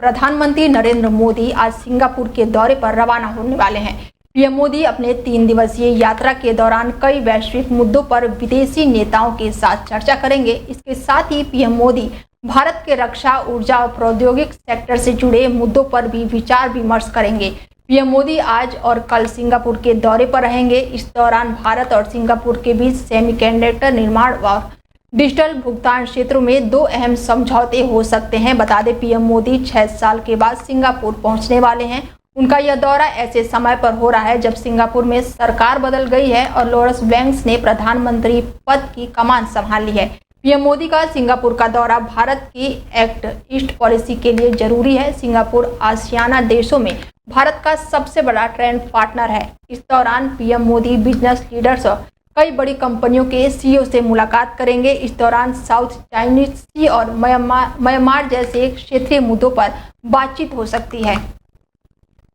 प्रधानमंत्री नरेंद्र मोदी आज सिंगापुर के दौरे पर रवाना होने वाले हैं। पीएम मोदी अपने 3 दिवसीय यात्रा के दौरान कई वैश्विक मुद्दों पर विदेशी नेताओं के साथ चर्चा करेंगे। इसके साथ ही पीएम मोदी भारत के रक्षा, ऊर्जा और प्रौद्योगिक सेक्टर से जुड़े मुद्दों पर भी विचार विमर्श करेंगे। पीएम मोदी आज और कल सिंगापुर के दौरे पर रहेंगे। इस दौरान भारत और सिंगापुर के बीच सेमीकंडक्टर निर्माण और डिजिटल भुगतान क्षेत्रों में 2 अहम समझौते हो सकते हैं। बता दें, पीएम मोदी 6 साल के बाद सिंगापुर पहुंचने वाले हैं। उनका यह दौरा ऐसे समय पर हो रहा है जब सिंगापुर में सरकार बदल गई है और लॉरेंस बैंक्स ने प्रधानमंत्री पद की कमान संभाल ली है। पीएम मोदी का सिंगापुर का दौरा भारत की एक्ट ईस्ट पॉलिसी के लिए जरूरी है। सिंगापुर आसियाना देशों में भारत का सबसे बड़ा ट्रेड पार्टनर है। इस दौरान पीएम मोदी बिजनेस लीडर्स और कई बड़ी कंपनियों के सीईओ से मुलाकात करेंगे। इस दौरान साउथ चाइनीज सी और म्यांमार जैसे क्षेत्रीय मुद्दों पर बातचीत हो सकती है।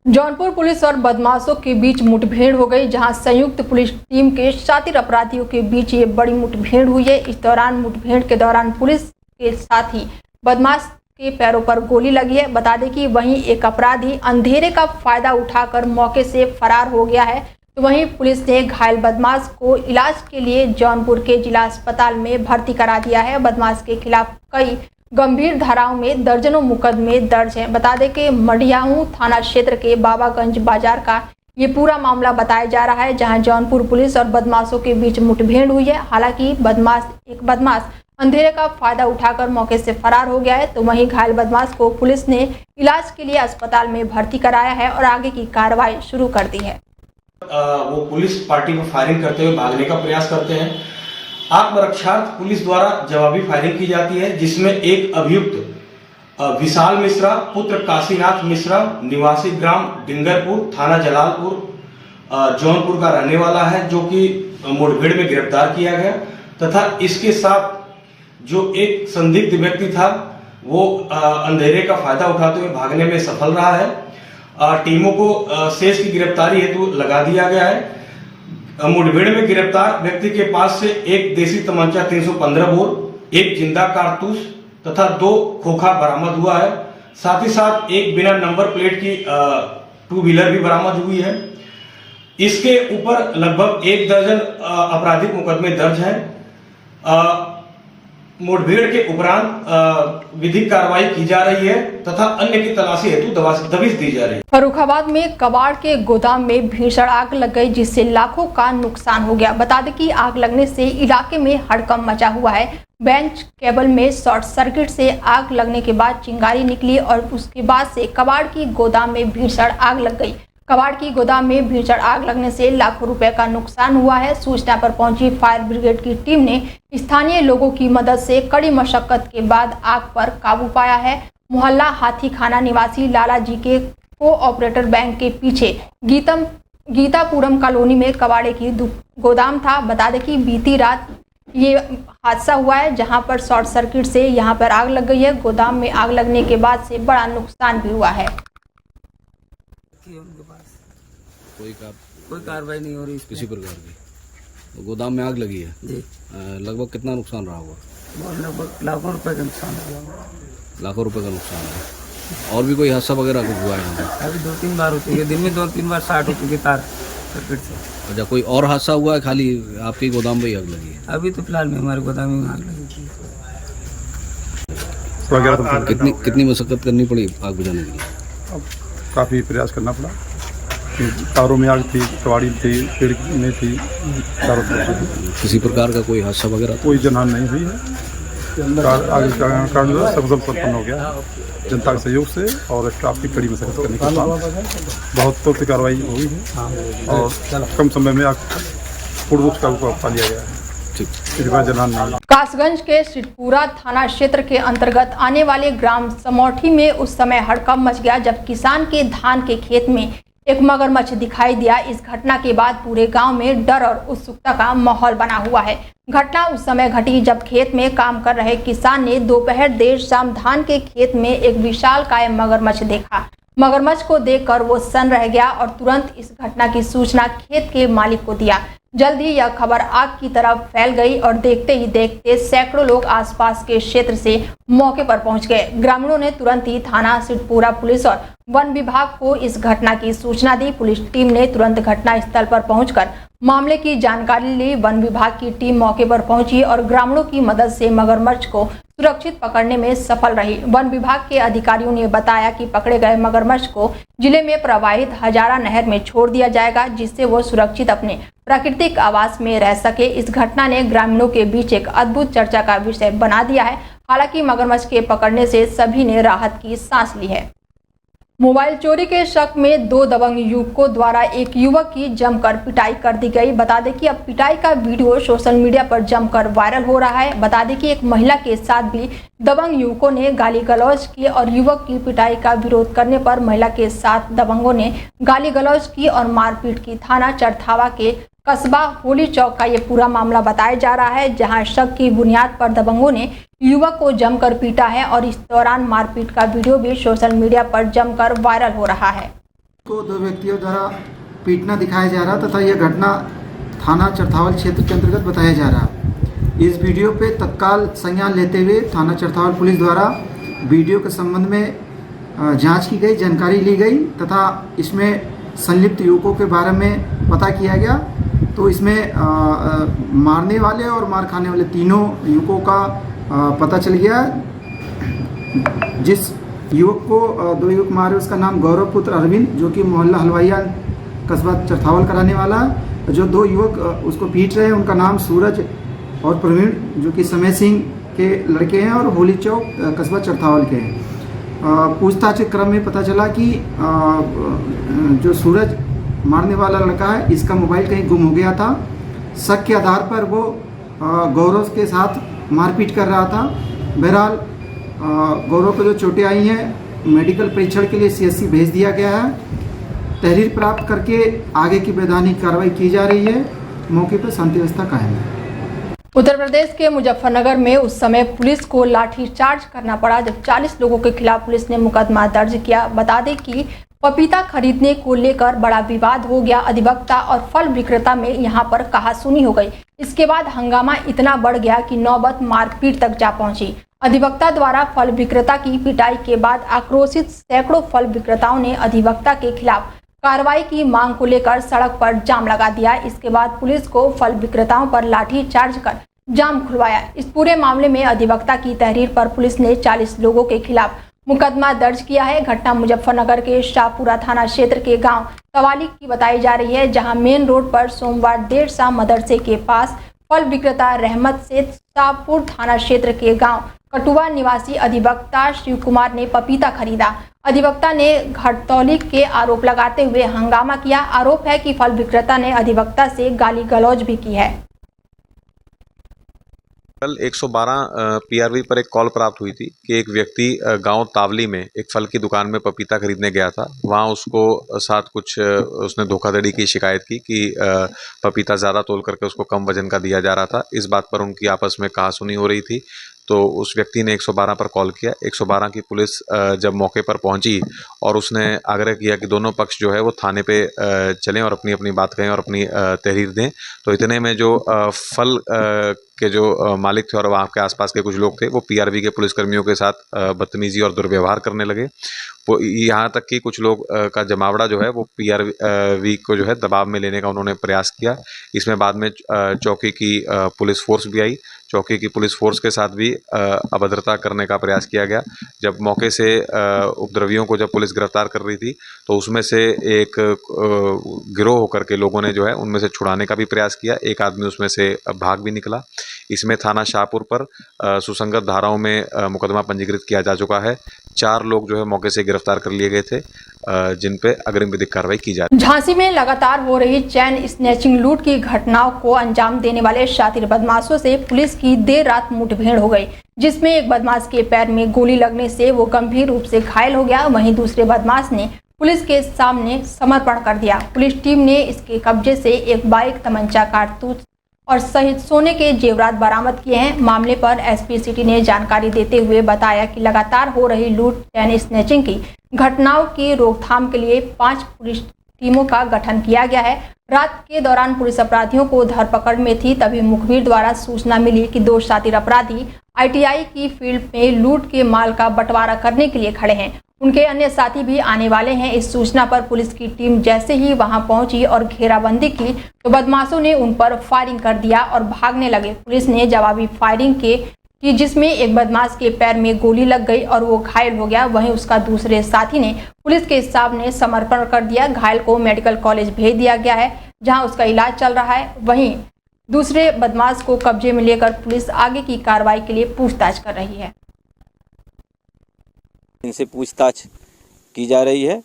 जौनपुर पुलिस और बदमाशों के बीच मुठभेड़ हो गई, जहां संयुक्त पुलिस टीम के शातिर अपराधियों के बीच ये बड़ी मुठभेड़ हुई है। इस दौरान मुठभेड़ के दौरान पुलिस के साथ ही बदमाश के पैरों पर गोली लगी है। बता दें कि वहीं एक अपराधी अंधेरे का फायदा उठाकर मौके से फरार हो गया है, तो वहीं पुलिस ने घायल बदमाश को इलाज के लिए जौनपुर के जिला अस्पताल में भर्ती करा दिया है। बदमाश के खिलाफ कई गंभीर धाराओं में दर्जनों मुकदमे दर्ज हैं। बता दें कि मडियाहू थाना क्षेत्र के बाबागंज बाजार का ये पूरा मामला बताया जा रहा है, जहां जौनपुर पुलिस और बदमाशों के बीच मुठभेड़ हुई है। हालांकि एक बदमाश अंधेरे का फायदा उठाकर मौके से फरार हो गया है, तो वहीं घायल बदमाश को पुलिस ने इलाज के लिए अस्पताल में भर्ती कराया है और आगे की कार्रवाई शुरू कर दी है। वो पुलिस पार्टी पर फायरिंग करते हुए भागने का प्रयास करते हैं। आत्मरक्षार्थ पुलिस द्वारा जवाबी फायरिंग की जाती है, जिसमें एक अभियुक्त विशाल मिश्रा पुत्र काशीनाथ मिश्रा निवासी ग्राम डिंगरपुर थाना जलालपुर जौनपुर का रहने वाला है, जो कि मुठभेड़ में गिरफ्तार किया गया तथा इसके साथ जो एक संदिग्ध व्यक्ति था वो अंधेरे का फायदा उठाते हुए भागने में सफल रहा है। टीमों को शेष की गिरफ्तारी हेतु लगा दिया गया है। मुठभेड़ में गिरफ्तार व्यक्ति के पास से एक देसी तमंचा 315 बोर, एक जिंदा कारतूस तथा 2 खोखा बरामद हुआ है। साथ ही साथ एक बिना नंबर प्लेट की 2 व्हीलर भी बरामद हुई है। इसके ऊपर लगभग 1 दर्जन आपराधिक मुकदमे दर्ज हैं। मुठभेड़ के उपरांत विधिक कार्रवाई की जा रही है तथा अन्य की तलाशी हेतु दबिश दी जा रही है। फर्रुखाबाद में कबाड़ के गोदाम में भीषण आग लग गई, जिससे लाखों का नुकसान हो गया। बता दें कि आग लगने से इलाके में हड़कंप मचा हुआ है। बेंच केबल में शॉर्ट सर्किट से आग लगने के बाद चिंगारी निकली और उसके बाद से कबाड़ की गोदाम में भीषण आग लग गई। कबाड़ की गोदाम में भीषण आग लगने से लाखों रुपए का नुकसान हुआ है। सूचना पर पहुंची फायर ब्रिगेड की टीम ने स्थानीय लोगों की मदद से कड़ी मशक्कत के बाद आग पर काबू पाया है। मोहल्ला हाथी खाना निवासी लाला जी के कोऑपरेटर बैंक के पीछे गीतापुरम कॉलोनी में कबाड़े की गोदाम था। बता दें कि बीती रात ये हादसा हुआ है, जहां पर शॉर्ट सर्किट से यहां पर आग लग गई है। गोदाम में आग लगने के बाद से बड़ा नुकसान भी हुआ है। उनके पास कोई कार्रवाई नहीं हो रही किसी प्रकार की। तो गोदाम में आग लगी है जी। लगभग कितना नुकसान रहा होगा? लगभग लाखों रुपए का नुकसान हुआ। लाखों रुपए का नुकसान है। और भी कोई हादसा वगैरह कुछ हुआ है? अभी 2-3 बार हो चुकी है, दिन में 2-3 बार स्टार्ट हो चुकी तार सर्किट से। अच्छा, कोई और हादसा हुआ है? खाली आपकी गोदाम में ही आग लगी है? अभी तो फिलहाल में हमारे गोदाम में आग लगी थी। कितनी मशक्कत करनी पड़ी आग बुझाने के लिए? काफ़ी प्रयास करना पड़ा। तारों में आग थी, कबाड़ी थी, पेड़ में थी, चारों तरफ। किसी प्रकार का कोई हादसा वगैरह? कोई जनहानि नहीं हुई है। आगे का कारण सफल संपन्न हो गया जनता के सहयोग से और स्टाफ की कड़ी मशक्कत करने के बाद बहुत तौर से कार्रवाई हुई है और कम समय में आग पूर्ण रूप से काबू पा लिया गया है। कासगंज के सिद्धपुरा थाना क्षेत्र के अंतर्गत आने वाले ग्राम समौठी में उस समय हड़कंप मच गया जब किसान के धान के खेत में एक मगरमच्छ दिखाई दिया। इस घटना के बाद पूरे गांव में डर और उत्सुकता का माहौल बना हुआ है। घटना उस समय घटी जब खेत में काम कर रहे किसान ने दोपहर देर शाम धान के खेत में एक विशालकाय मगरमच्छ देखा। मगरमच्छ को देखकर वो सन्न रह गया और तुरंत इस घटना की सूचना खेत के मालिक को दिया। जल्द ही यह खबर आग की तरफ फैल गई और देखते ही देखते सैकड़ों लोग आसपास के क्षेत्र से मौके पर पहुंच गए। ग्रामीणों ने तुरंत ही थाना सिद्धपुरा पुलिस और वन विभाग को इस घटना की सूचना दी। पुलिस टीम ने तुरंत घटना स्थल पर पहुंचकर मामले की जानकारी ली। वन विभाग की टीम मौके पर पहुंची और ग्रामीणों की मदद से मगरमच्छ को सुरक्षित पकड़ने में सफल रही। वन विभाग के अधिकारियों ने बताया कि पकड़े गए मगरमच्छ को जिले में प्रवाहित हजारा नहर में छोड़ दिया जाएगा, जिससे वो सुरक्षित अपने प्राकृतिक आवास में रह सके। इस घटना ने ग्रामीणों के बीच एक अद्भुत चर्चा का विषय बना दिया है। हालांकि मगरमच्छ के पकड़ने से सभी ने राहत की सांस ली है। मोबाइल चोरी के शक में 2 दबंग युवकों द्वारा एक युवक की जमकर पिटाई कर दी गई। बता दें कि अब पिटाई का वीडियो सोशल मीडिया पर जमकर वायरल हो रहा है। बता दें कि एक महिला के साथ भी दबंग युवकों ने गाली गलौज की और युवक की पिटाई का विरोध करने पर महिला के साथ दबंगों ने गाली गलौज की और मारपीट की। थाना चरथावा के कस्बा होली चौक का ये पूरा मामला बताया जा रहा है, जहां शक की बुनियाद पर दबंगों ने युवक को जमकर पीटा है और इस दौरान मारपीट का वीडियो भी सोशल मीडिया पर जमकर वायरल हो रहा है। को 2 व्यक्तियों द्वारा पीटना दिखाया जा रहा तथा यह घटना थाना चरथावल क्षेत्र के अंतर्गत बताया जा रहा। इस वीडियो पे तत्काल संज्ञान लेते हुए थाना चरथावल पुलिस द्वारा वीडियो के संबंध में जांच की गई, जानकारी ली गई तथा इसमें संलिप्त युवकों के बारे में पता किया गया। तो इसमें मारने वाले और मार खाने वाले तीनों युवकों का पता चल गया। जिस युवक को 2 युवक मारे उसका नाम गौरव पुत्र अरविंद, जो कि मोहल्ला हलवाइया कस्बा चरथावल का रहने वाला है। जो 2 युवक उसको पीट रहे हैं उनका नाम सूरज और प्रवीण, जो कि समय सिंह के लड़के हैं और होली चौक कस्बा चरथावल के हैं। पूछताछ के क्रम में पता चला कि जो सूरज मारने वाला लड़का है, इसका मोबाइल कहीं गुम हो गया था। शक के आधार पर वो गौरव के साथ मारपीट कर रहा था। बहरहाल गौरव को जो चोटें आई हैं, मेडिकल परीक्षण के लिए CSC भेज दिया गया है। तहरीर प्राप्त करके आगे की वैधानिक कार्रवाई की जा रही है। मौके पर शांति व्यवस्था कायम है। उत्तर प्रदेश के मुजफ्फरनगर में उस समय पुलिस को लाठीचार्ज करना पड़ा जब 40 लोगों के खिलाफ पुलिस ने मुकदमा दर्ज किया। बता दें कि पपीता खरीदने को लेकर बड़ा विवाद हो गया। अधिवक्ता और फल विक्रेता में यहां पर कहासुनी हो गई। इसके बाद हंगामा इतना बढ़ गया कि नौबत मारपीट तक जा पहुंची। अधिवक्ता द्वारा फल विक्रेता की पिटाई के बाद आक्रोशित सैकड़ों फल विक्रेताओं ने अधिवक्ता के खिलाफ कार्रवाई की मांग को लेकर सड़क पर जाम लगा दिया। इसके बाद पुलिस को फल विक्रेताओं पर लाठी चार्ज कर जाम खुलवाया। इस पूरे मामले में अधिवक्ता की तहरीर पर पुलिस ने 40 लोगों के खिलाफ मुकदमा दर्ज किया है। घटना मुजफ्फरनगर के शाहपुरा थाना क्षेत्र के गांव तवाली की बताई जा रही है, जहां मेन रोड पर सोमवार देर शाम मदरसे के पास फल विक्रेता रहमत से शाहपुर थाना क्षेत्र के गांव कटुआ निवासी अधिवक्ता शिव कुमार ने पपीता खरीदा। अधिवक्ता ने घटतौली के आरोप लगाते हुए हंगामा किया। आरोप है कि फल विक्रेता ने अधिवक्ता से गाली गलौज भी की है। कल 112 PRV पर एक कॉल प्राप्त हुई थी कि एक व्यक्ति गांव तावली में एक फल की दुकान में पपीता खरीदने गया था। वहां उसको साथ कुछ उसने धोखाधड़ी की शिकायत की कि पपीता ज़्यादा तोल करके उसको कम वजन का दिया जा रहा था। इस बात पर उनकी आपस में कहासुनी हो रही थी। तो उस व्यक्ति ने 112 पर कॉल किया। 112 की पुलिस जब मौके पर पहुंची और उसने आग्रह किया कि दोनों पक्ष जो है वो थाने पे चलें और अपनी अपनी बात कहें और अपनी तहरीर दें, तो इतने में जो फल के जो मालिक थे और वहाँ के आसपास के कुछ लोग थे वो PRV के पुलिसकर्मियों के साथ बदतमीजी और दुर्व्यवहार करने लगे। वो यहाँ तक कि कुछ लोग का जमावड़ा जो है वो PRV को जो है दबाव में लेने का उन्होंने प्रयास किया। इसमें बाद में चौकी की पुलिस फोर्स भी आई। चौकी की पुलिस फोर्स के साथ भी अभद्रता करने का प्रयास किया गया। जब मौके से उपद्रवियों को जब पुलिस गिरफ्तार कर रही थी तो उसमें से एक गिरोह होकर के लोगों ने जो है उनमें से छुड़ाने का भी प्रयास किया। एक आदमी उसमें से भाग भी निकला। इसमें थाना शाहपुर पर सुसंगत धाराओं में मुकदमा पंजीकृत किया जा चुका है। 4 लोग जो है मौके से गिरफ्तार कर लिए गए थे, जिन पे अग्रिम विधिक कार्रवाई की जा रही है। झांसी में लगातार हो रही चैन स्नैचिंग लूट की घटनाओं को अंजाम देने वाले शातिर बदमाशों से पुलिस की देर रात मुठभेड़ हो गई, जिसमें एक बदमाश के पैर में गोली लगने से वो गंभीर रूप से घायल हो गया। वहीं दूसरे बदमाश ने पुलिस के सामने समर्पण कर दिया। पुलिस टीम ने इसके कब्जे से एक बाइक, तमंचा, कारतूस और सहित सोने के जेवरात बरामद किए हैं। मामले पर एसपी सिटी ने जानकारी देते हुए बताया कि लगातार हो रही लूट चैन स्नैचिंग की घटनाओं की रोकथाम के लिए 5 पुलिस टीमों का गठन किया गया है। रात के दौरान पुलिस अपराधियों को धरपकड़ में थी, तभी मुखबिर द्वारा सूचना मिली कि 2 शातिर अपराधी ITI की फील्ड में लूट के माल का बंटवारा करने के लिए खड़े हैं। उनके अन्य साथी भी आने वाले हैं। इस सूचना पर पुलिस की टीम जैसे ही वहां पहुंची और घेराबंदी की तो बदमाशों ने उन पर फायरिंग कर दिया और भागने लगे। पुलिस ने जवाबी फायरिंग की जिसमें एक बदमाश के पैर में गोली लग गई और वो घायल हो गया। वहीं उसका दूसरे साथी ने पुलिस के सामने समर्पण कर दिया। घायल को मेडिकल कॉलेज भेज दिया गया है, जहां उसका इलाज चल रहा है। वहीं दूसरे बदमाश को कब्जे में लेकर पुलिस आगे की कार्रवाई के लिए पूछताछ कर रही है। इनसे पूछताछ की जा रही है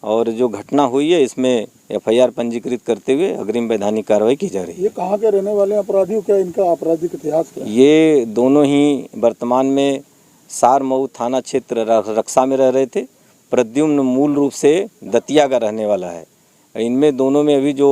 और जो घटना हुई है इसमें FIR पंजीकृत करते हुए अग्रिम वैधानिक कार्रवाई की जा रही है। ये कहाँ के रहने वाले अपराधी, क्या इनका आपराधिक इतिहास क्या है? ये दोनों ही वर्तमान में सारमऊ थाना क्षेत्र रक्षा में रह रहे थे। प्रद्युम्न मूल रूप से दतिया का रहने वाला है। इनमें दोनों में अभी जो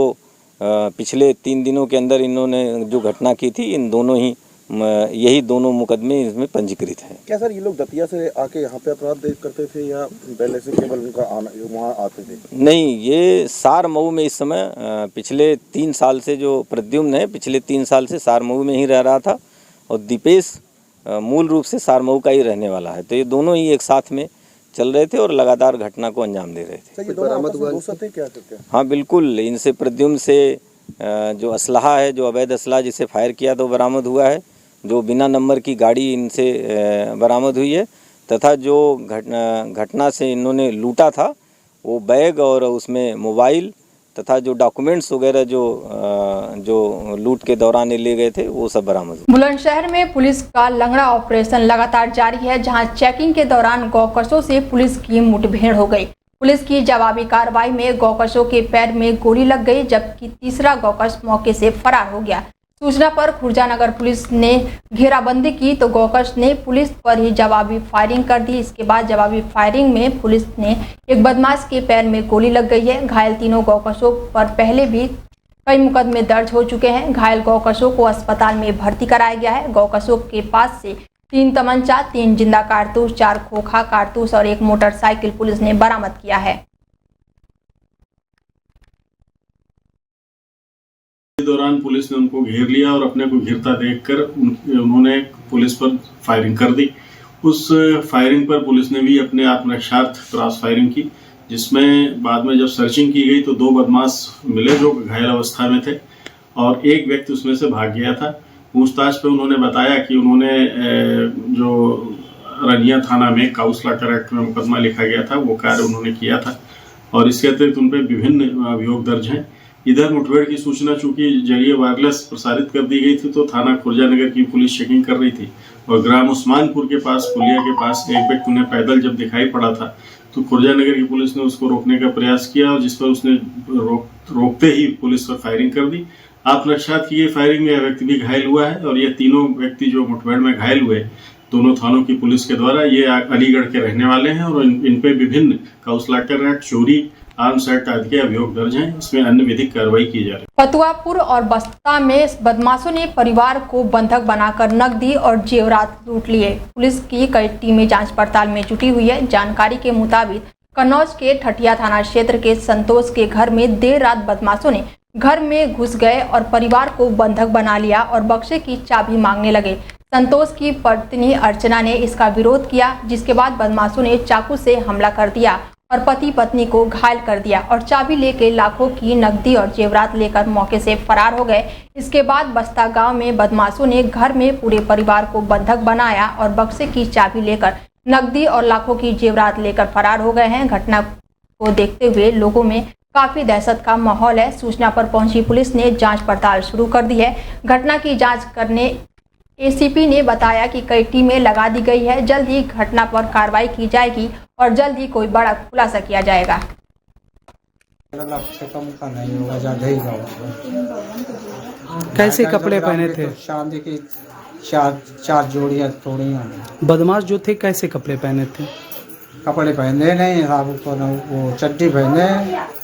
पिछले 3 दिनों के अंदर इन्होंने जो घटना की थी, इन दोनों ही यही दोनों मुकदमे इसमें पंजीकृत हैं। क्या सर ये लोग दतिया से आके यहाँ पे अपराध करते थे या पहले से केवल उनका आना वहाँ आते थे? नहीं, ये सारमऊ में इस समय पिछले 3 साल से जो प्रद्युम्न है, पिछले 3 साल से सारमऊ में ही रह रहा था और दीपेश मूल रूप से सारमऊ का ही रहने वाला है। तो ये दोनों ही एक साथ में चल रहे थे और लगातार घटना को अंजाम दे रहे थे। ये बरामद हुआ क्या करते हैं? हाँ बिल्कुल, इनसे प्रद्युम्न से जो असलहा है, जो अवैध असलहा जिसे फायर किया तो बरामद हुआ है। जो बिना नंबर की गाड़ी इनसे बरामद हुई है तथा जो घटना से इन्होंने लूटा था वो बैग और उसमें मोबाइल तथा जो डॉक्यूमेंट्स वगैरह जो लूट के दौरान ले गए थे वो सब बरामद हुए। बुलंदशहर में पुलिस का लंगड़ा ऑपरेशन लगातार जारी है, जहां चेकिंग के दौरान गौकशों से पुलिस की मुठभेड़ हो गई। पुलिस की जवाबी कार्रवाई में गौकशों के पैर में गोली लग गई, जबकि तीसरा गौकश मौके से फरार हो गया। सूचना पर खुर्जा नगर पुलिस ने घेराबंदी की तो गौकश ने पुलिस पर ही जवाबी फायरिंग कर दी। इसके बाद जवाबी फायरिंग में पुलिस ने एक बदमाश के पैर में गोली लग गई है। घायल तीनों गौकशों पर पहले भी कई मुकदमे दर्ज हो चुके हैं। घायल गौकशों को अस्पताल में भर्ती कराया गया है। गौकशों के पास से 3 तमंचा, 3 जिंदा कारतूस, 4 खोखा कारतूस और 1 मोटरसाइकिल पुलिस ने बरामद किया है। इस दौरान पुलिस ने उनको घेर लिया और अपने को घिरता देखकर उन्होंने पुलिस पर फायरिंग कर दी। उस फायरिंग पर पुलिस ने भी अपने आत्मरक्षार्थ क्रॉस फायरिंग की, जिसमें बाद में जब सर्चिंग की गई तो 2 बदमाश मिले जो घायल अवस्था में थे और एक व्यक्ति उसमें से भाग गया था। पूछताछ पे उन्होंने बताया कि उन्होंने जो रनिया थाना में काउंसलर एक्ट में मुकदमा लिखा गया था वो कार्य उन्होंने किया था और इसके अतिरिक्त उन पर विभिन्न अभियोग दर्ज हैं। इधर मुठभेड़ की सूचना चूंकि जरिए वायरलेस प्रसारित कर दी गई थी तो थाना खुर्जा नगर की पुलिस चेकिंग कर रही थी और ग्राम उस्मानपुर के पास पुलिया के पास एक व्यक्ति उन्हें पैदल जब दिखाई पड़ा था तो खुर्जा नगर की पुलिस ने उसको रोकने का प्रयास किया और जिस पर उसने रोकते ही पुलिस पर फायरिंग कर दी। आत्मरक्षार्थ की गई फायरिंग में यह व्यक्ति भी घायल हुआ है और ये तीनों व्यक्ति जो मुठभेड़ में घायल हुए दोनों थानों की पुलिस के द्वारा ये अलीगढ़ के रहने वाले हैं और इन पे विभिन्न काउंसलर एक्ट, चोरी, आर्म्स एक्ट आदि के अभियोग दर्ज हैं। इसमें अन्य विधिक कार्रवाई की जा रही है। फतुआपुर और बस्ता में बदमाशों ने परिवार को बंधक बनाकर नकदी और जेवरात लूट लिए। पुलिस की कई टीमें जांच पड़ताल में जुटी हुई है। जानकारी के मुताबिक कन्नौज के ठठिया थाना क्षेत्र के संतोष के घर में देर रात बदमाशों ने घर में घुस गए और परिवार को बंधक बना लिया और बक्से की चाबी मांगने लगे। संतोष की पत्नी अर्चना ने इसका विरोध किया, जिसके बाद बदमाशों ने चाकू से हमला कर दिया और पति पत्नी को घायल कर दिया और चाबी लेके लाखों की नकदी और जेवरात लेकर मौके से फरार हो गए। इसके बाद बस्ता गांव में बदमाशों ने घर में पूरे परिवार को बंधक बनाया और बक्से की चाबी लेकर नकदी और लाखों की जेवरात लेकर फरार हो गए हैं। घटना को देखते हुए लोगों में काफी दहशत का माहौल है। सूचना पर पहुंची पुलिस ने जांच पड़ताल शुरू कर दी है। घटना की जांच करने एसीपी ने बताया कि कई टीमें लगा दी गई है। जल्द ही घटना पर कार्रवाई की जाएगी और जल्द ही कोई बड़ा खुलासा किया जाएगा। कैसे कपड़े पहने थे? शादी की चार जोड़ियाँ तोड़ियाँ। बदमाश जो थे कैसे कपड़े पहने थे? कपड़े पहने नहीं, साहब को न वो चड्डी पहने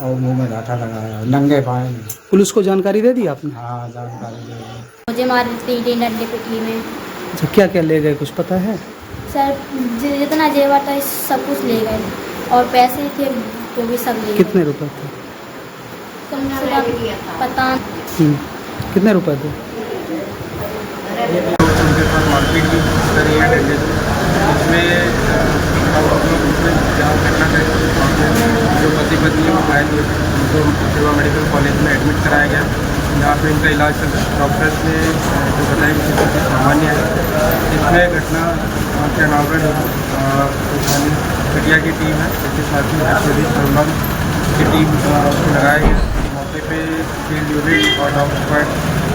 और मुंह में घाटा लगाया, नंगे पाए। पुलिस को जानकारी दे दी आपने? हाँ, जानकारी दे दी। मुझे मार पीटे डंडे पिटली में। अच्छा, क्या क्या ले गए कुछ पता है? सर जितना जेवर था सब कुछ ले गए और पैसे थे वो भी सब ले गए। कितने रुपए थे? कम से कम पता। कितने रुपए थे? उनके पास मारपीट भी करी है डंडे से, उसमें जहाँ करना है जो पति पत्नी है वो घायल हुए थे, उनको सेवा मेडिकल कॉलेज में एडमिट कराया गया, जहाँ पे उनका इलाज चल रहा है। डॉक्टर्स ने जो बताया कि स्थिति सामान्य है। इसमें घटना के नावगढ़ कटिया की टीम है, इसके साथ ही सर्वनाम की टीम को लगाया गया। मौके पे फील्ड यूनिट और डॉग स्क्वाड